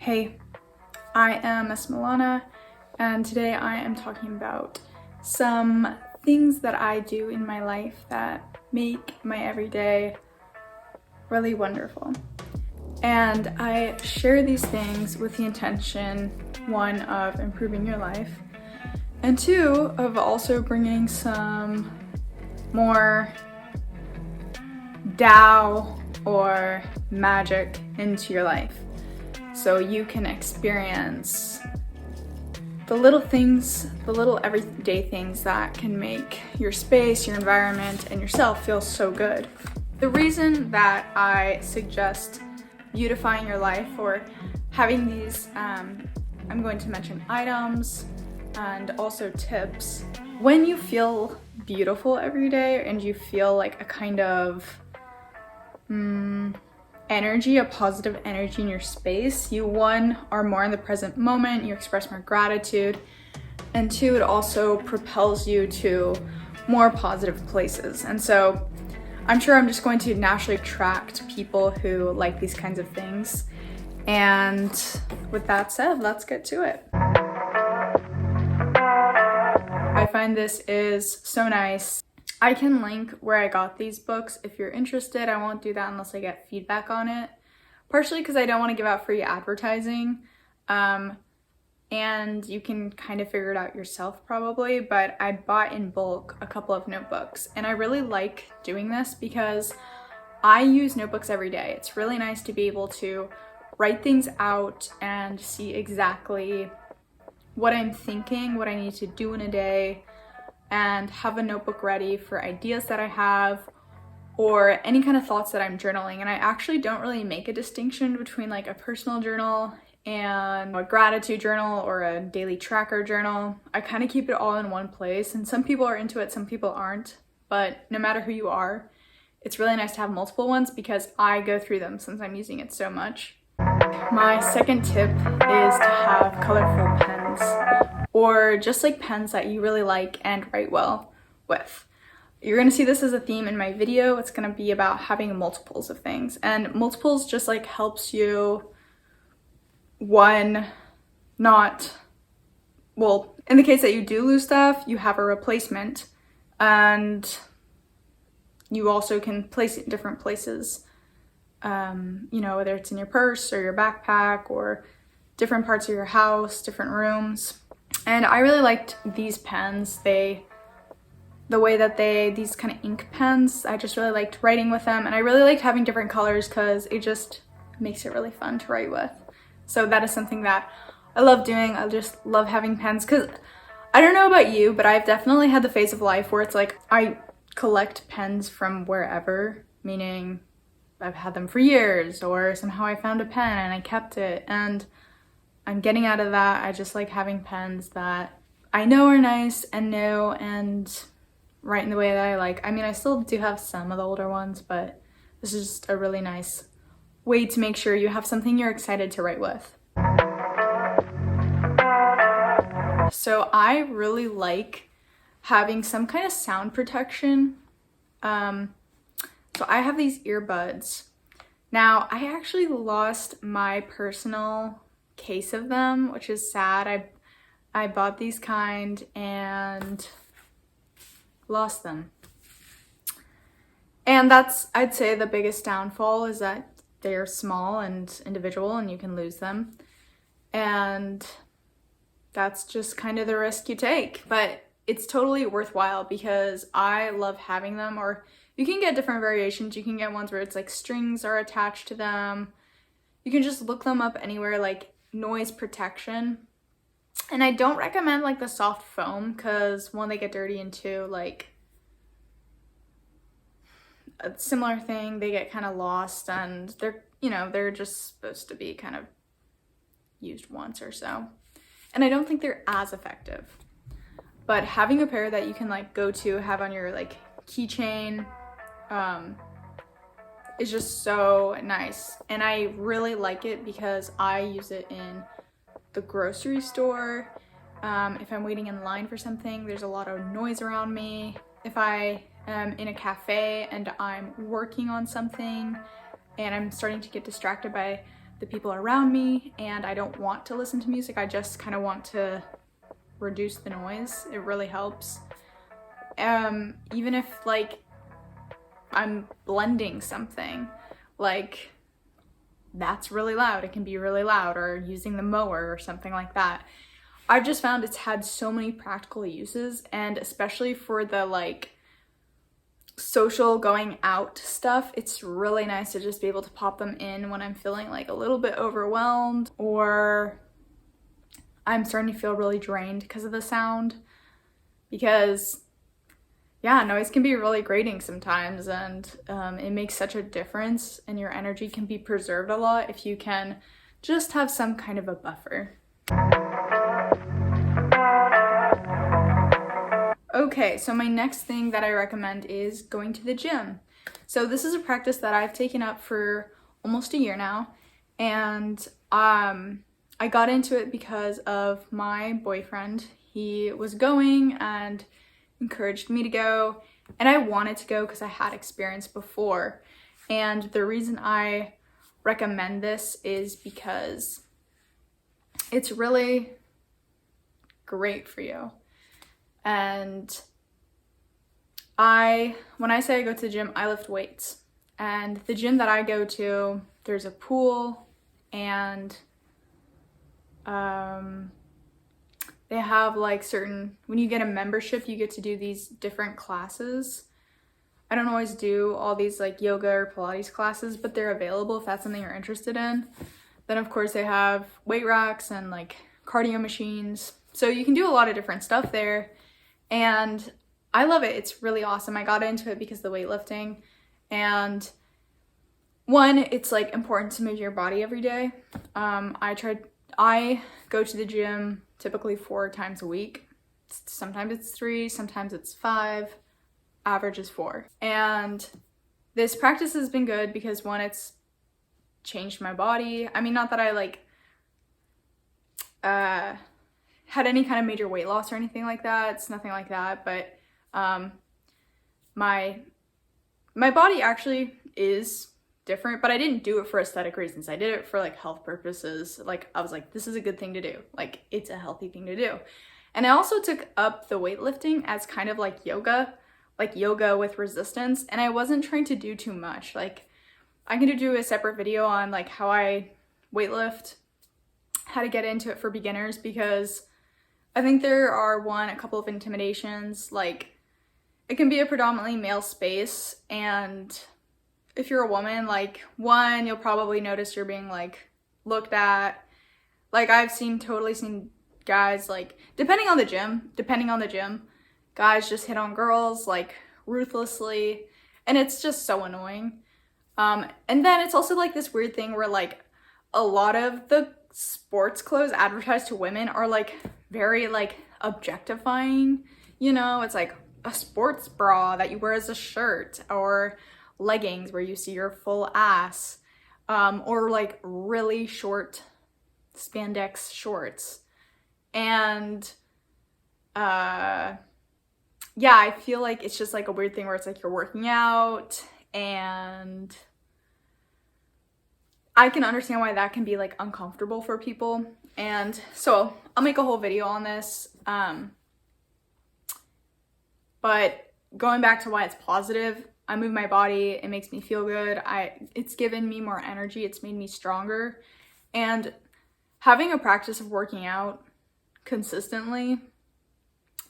Hey, I am Miss Milana, and today I am talking about some things that I do in my life that make my everyday really wonderful. And I share these things with the intention, one, of improving your life, and two, of also bringing some more Tao or magic into your life, so you can experience the little things, the little everyday things that can make your space, your environment, and yourself feel so good. The reason that I suggest beautifying your life or having these, I'm going to mention items and also tips. When you feel beautiful every day and you feel like a kind of energy, a positive energy in your space, you, one, are more in the present moment, you express more gratitude, and two, it also propels you to more positive places. And so I'm sure I'm just going to naturally attract people who like these kinds of things. And with that said, let's get to it. I find this is so nice. I can link where I got these books if you're interested. I won't do that unless I get feedback on it. Partially because I don't want to give out free advertising. And you can kind of figure it out yourself probably, but I bought in bulk a couple of notebooks. And I really like doing this because I use notebooks every day. It's really nice to be able to write things out and see exactly what I'm thinking, what I need to do in a day, and have a notebook ready for ideas that I have or any kind of thoughts that I'm journaling. And I actually don't really make a distinction between like a personal journal and a gratitude journal or a daily tracker journal. I kind of keep it all in one place, and some people are into it, some people aren't. But no matter who you are, it's really nice to have multiple ones because I go through them since I'm using it so much. My second tip is to have colorful pens, or just like pens that you really like and write well with. You're gonna see this as a theme in my video. It's gonna be about having multiples of things, and multiples just like helps you, one, not, well, in the case that you do lose stuff, you have a replacement, and you also can place it in different places. You know, whether it's in your purse or your backpack or different parts of your house, different rooms. And I really liked these pens. The way that these kind of ink pens, I just really liked writing with them. And I really liked having different colors because it just makes it really fun to write with. So that is something that I love doing. I just love having pens because I don't know about you, but I've definitely had the phase of life where it's like I collect pens from wherever, meaning I've had them for years, or somehow I found a pen and I kept it, and I'm getting out of that. I just like having pens that I know are nice and new and write in the way that I like. I mean, I still do have some of the older ones, but this is just a really nice way to make sure you have something you're excited to write with. So I really like having some kind of sound protection. So I have these earbuds. Now, I actually lost my personal case of them, which is sad. I bought these kind and lost them. And that's, I'd say, the biggest downfall is that they're small and individual and you can lose them. And that's just kind of the risk you take. But it's totally worthwhile because I love having them. Or you can get different variations. You can get ones where it's like strings are attached to them. You can just look them up anywhere, like noise protection. And I don't recommend like the soft foam because one, they get dirty, and two, like a similar thing, they get kind of lost, and they're just supposed to be kind of used once or so. And I don't think they're as effective. But having a pair that you can like go to, have on your like keychain, is just so nice. And I really like it because I use it in the grocery store. If I'm waiting in line for something, there's a lot of noise around me. If I am in a cafe and I'm working on something and I'm starting to get distracted by the people around me and I don't want to listen to music. I just kind of want to reduce the noise. It really helps. Even if like I'm blending something, like that's really loud, it can be really loud, or using the mower or something like that. I've just found it's had so many practical uses, and especially for the like social going out stuff, it's really nice to just be able to pop them in when I'm feeling like a little bit overwhelmed, or I'm starting to feel really drained because of the sound. Because yeah, noise can be really grating sometimes, and it makes such a difference, and your energy can be preserved a lot if you can just have some kind of a buffer. Okay, so my next thing that I recommend is going to the gym. So this is a practice that I've taken up for almost a year now, and I got into it because of my boyfriend. He was going and encouraged me to go, and I wanted to go because I had experience before. And the reason I recommend this is because it's really great for you. And when I say I go to the gym, I lift weights. And the gym that I go to, there's a pool, and they have like certain, when you get a membership, you get to do these different classes. I don't always do all these like yoga or Pilates classes, but they're available if that's something you're interested in. Then of course they have weight racks and like cardio machines. So you can do a lot of different stuff there. And I love it. It's really awesome. I got into it because of the weightlifting. And one, it's like important to move your body every day. I go to the gym typically 4 times a week. Sometimes it's 3, sometimes it's 5. Average is 4. And this practice has been good because one, it's changed my body. I mean, not that I like had any kind of major weight loss or anything like that. It's nothing like that, but my body actually is different, but I didn't do it for aesthetic reasons. I did it for like health purposes. Like I was like, this is a good thing to do. Like it's a healthy thing to do. And I also took up the weightlifting as kind of like yoga with resistance. And I wasn't trying to do too much. Like I can do a separate video on like how I weightlift, how to get into it for beginners, because I think there are a couple of intimidations. Like it can be a predominantly male space, and if you're a woman, like one, you'll probably notice you're being like looked at. Like I've totally seen guys, like depending on the gym, guys just hit on girls like ruthlessly, and it's just so annoying. And then it's also like this weird thing where like a lot of the sports clothes advertised to women are like very like objectifying, you know. It's like a sports bra that you wear as a shirt, or leggings where you see your full ass, or like really short spandex shorts. And yeah, I feel like it's just like a weird thing where it's like you're working out, and I can understand why that can be like uncomfortable for people. And so I'll make a whole video on this. But going back to why it's positive, I move my body, it makes me feel good. It's given me more energy, it's made me stronger. And having a practice of working out consistently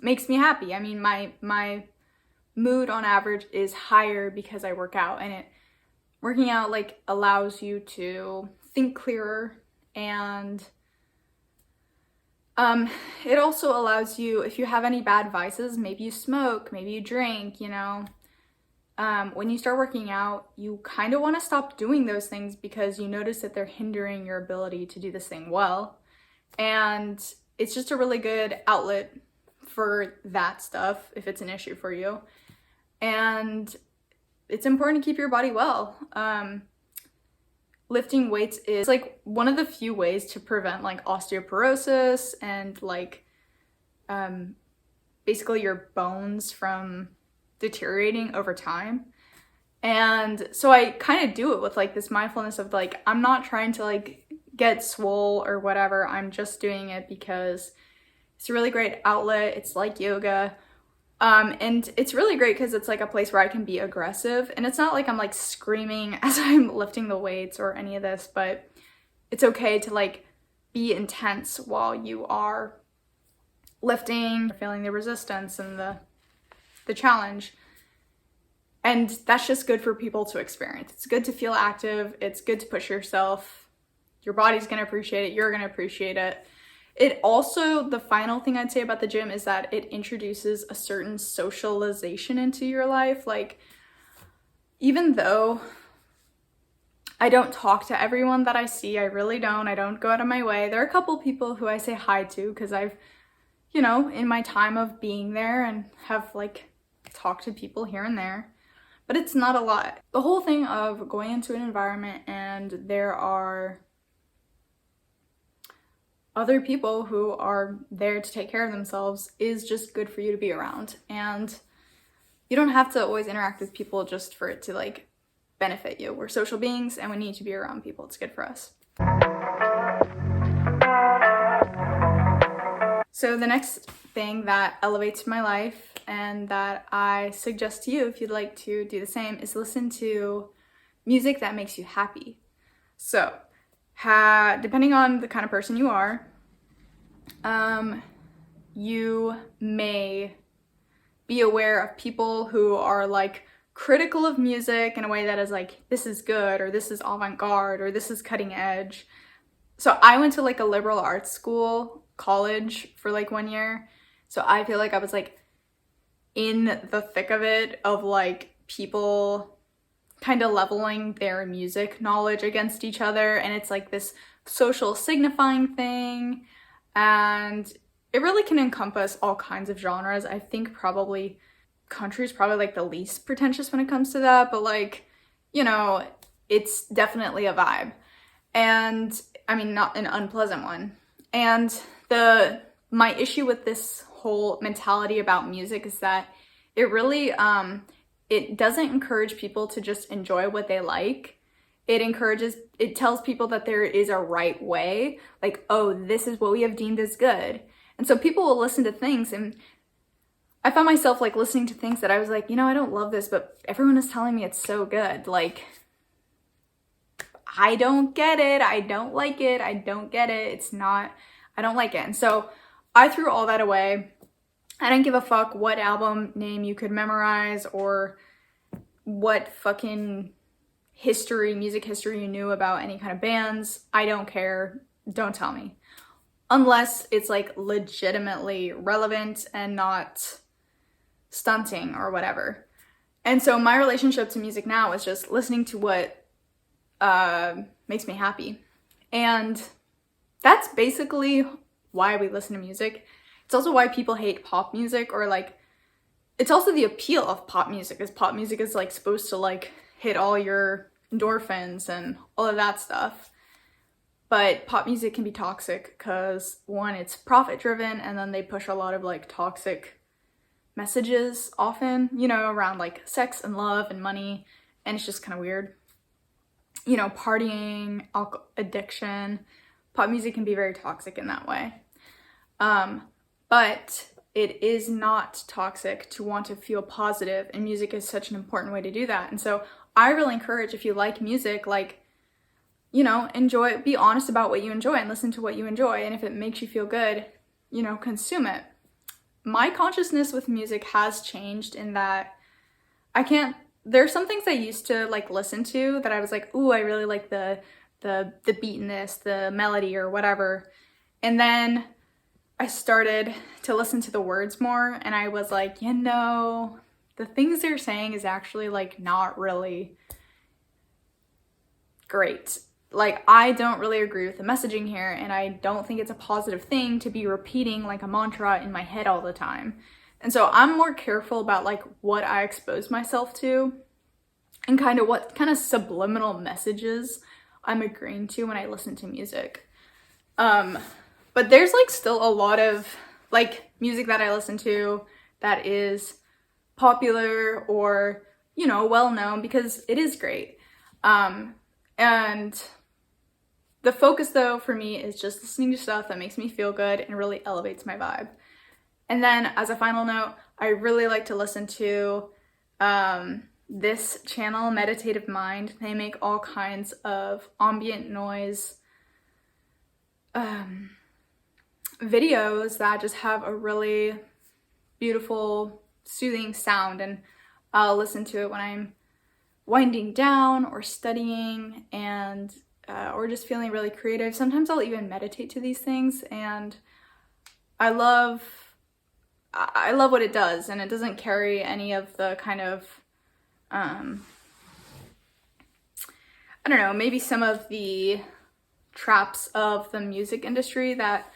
makes me happy. I mean, my mood on average is higher because I work out, and working out like allows you to think clearer, and it also allows you, if you have any bad vices, maybe you smoke, maybe you drink, you know, when you start working out, you kind of want to stop doing those things because you notice that they're hindering your ability to do this thing well. And it's just a really good outlet for that stuff if it's an issue for you. And it's important to keep your body well. Lifting weights is like one of the few ways to prevent like osteoporosis and like basically your bones from deteriorating over time. And so I kind of do it with like this mindfulness of like, I'm not trying to like get swole or whatever. I'm just doing it because it's a really great outlet. It's like yoga. And it's really great because it's like a place where I can be aggressive, and it's not like I'm like screaming as I'm lifting the weights or any of this, but it's okay to like be intense while you are lifting, feeling the resistance and the challenge. And that's just good for people to experience. It's good to feel active. It's good to push yourself. Your body's gonna appreciate it. You're gonna appreciate it. It also, the final thing I'd say about the gym is that it introduces a certain socialization into your life. Like, even though I don't talk to everyone that I see, I really don't. I don't go out of my way. There are a couple people who I say hi to because I've, you know, in my time of being there and have like talked to people here and there, but it's not a lot. The whole thing of going into an environment and there are other people who are there to take care of themselves is just good for you to be around. And you don't have to always interact with people just for it to like benefit you. We're social beings and we need to be around people. It's good for us. So the next thing that elevates my life and that I suggest to you if you'd like to do the same is listen to music that makes you happy. So depending on the kind of person you are, you may be aware of people who are like critical of music in a way that is like, this is good, or this is avant-garde, or this is cutting edge. So I went to like a liberal arts college for like 1 year. So I feel like I was like in the thick of it, of like people kind of leveling their music knowledge against each other, and it's like this social signifying thing, and it really can encompass all kinds of genres. I think probably country is probably like the least pretentious when it comes to that, but like, you know, it's definitely a vibe, and I mean, not an unpleasant one. And my issue with this whole mentality about music is that it really it doesn't encourage people to just enjoy what they like. It tells people that there is a right way, like, oh, this is what we have deemed as good. And so people will listen to things, and I found myself like listening to things that I was like, you know, I don't love this, but everyone is telling me it's so good. Like, I don't get it. I don't like it. I don't get it. I don't like it. And so I threw all that away. I didn't give a fuck what album name you could memorize or what fucking music history you knew about any kind of bands. I don't care. Don't tell me. Unless it's like legitimately relevant and not stunting or whatever. And so my relationship to music now is just listening to what makes me happy. And that's basically why we listen to music. It's also why people hate pop music, or like, it's also the appeal of pop music, is pop music is like supposed to like hit all your endorphins and all of that stuff. But pop music can be toxic because, one, it's profit driven, and then they push a lot of like toxic messages often, you know, around like sex and love and money, and it's just kind of weird. You know, partying, alcohol addiction. Pop music can be very toxic in that way. But it is not toxic to want to feel positive, and music is such an important way to do that. And so I really encourage, if you like music, like, you know, be honest about what you enjoy and listen to what you enjoy. And if it makes you feel good, you know, consume it. My consciousness with music has changed in that there are some things I used to like listen to that I was like, ooh, I really like the beat in this, the melody or whatever. And then I started to listen to the words more, and I was like, you know, the things they're saying is actually like not really great. Like, I don't really agree with the messaging here, and I don't think it's a positive thing to be repeating like a mantra in my head all the time. And so I'm more careful about like what I expose myself to and kind of what kind of subliminal messages I'm agreeing to when I listen to music. But there's like still a lot of like music that I listen to that is popular or, you know, well known, because it is great. And The focus though for me is just listening to stuff that makes me feel good and really elevates my vibe. And then as a final note, I really like to listen to this channel, Meditative Mind. They make all kinds of ambient noise videos that just have a really beautiful, soothing sound, and I'll listen to it when I'm winding down or studying and or just feeling really creative. Sometimes I'll even meditate to these things, and I love what it does, and it doesn't carry any of the kind of I don't know, maybe some of the traps of the music industry that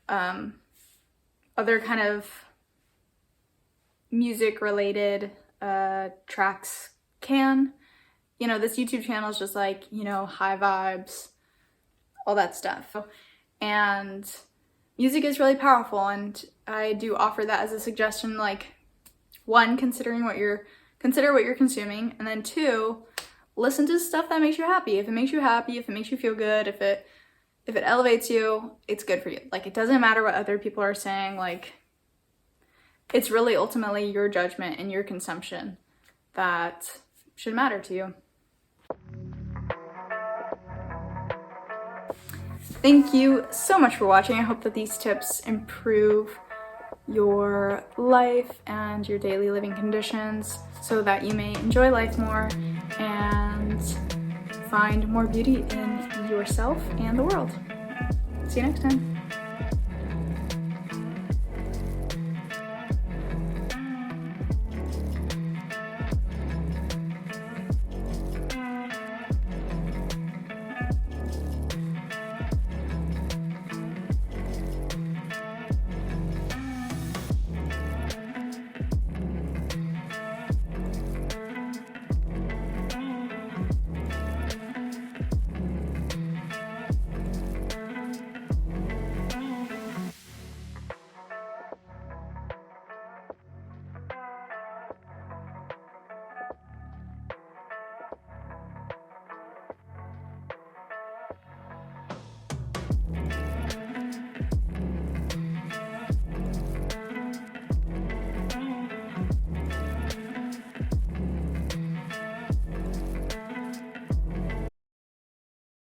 other kind of music related tracks can. You know, this YouTube channel is just like, you know, high vibes, all that stuff. And music is really powerful, and I do offer that as a suggestion, like, one, consider what you're consuming, and then two, listen to stuff that makes you happy. If it makes you happy, if it makes you feel good, if it elevates you, it's good for you. Like, it doesn't matter what other people are saying. Like, it's really ultimately your judgment and your consumption that should matter to you. Thank you so much for watching. I hope that these tips improve your life and your daily living conditions so that you may enjoy life more and find more beauty in yourself and the world. See you next time.